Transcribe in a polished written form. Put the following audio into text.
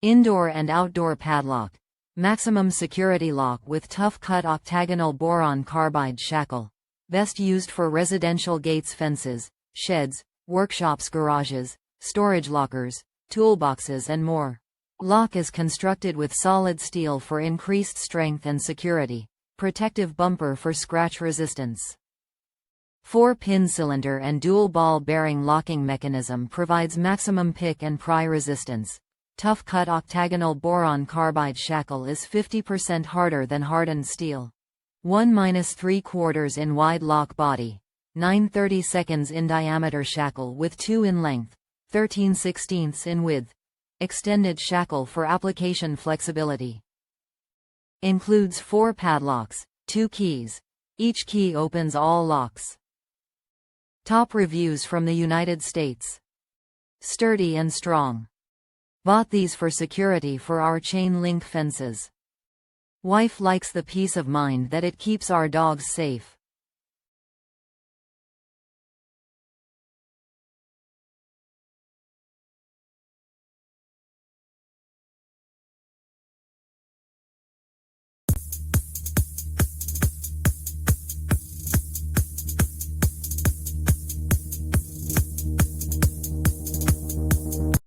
Indoor and outdoor padlock. Maximum security lock with tough-cut octagonal boron-carbide shackle. Best used for residential gates, fences, sheds, workshops, garages, storage lockers, toolboxes and more. Lock is constructed with solid steel for increased strength and security. Protective bumper for scratch resistance. 4-pin cylinder and dual ball bearing locking mechanism provides maximum pick and pry resistance. Tough-cut octagonal boron-carbide shackle is 50% harder than hardened steel. 1-3/4 in wide lock body. 9/32 in diameter shackle with 2 in length. 13/16 in width. Extended shackle for application flexibility. Includes 4 padlocks, 2 keys. Each key opens all locks. Top reviews from the United States. Sturdy and strong. Bought these for security for our chain link fences. Wife likes the peace of mind that it keeps our dogs safe.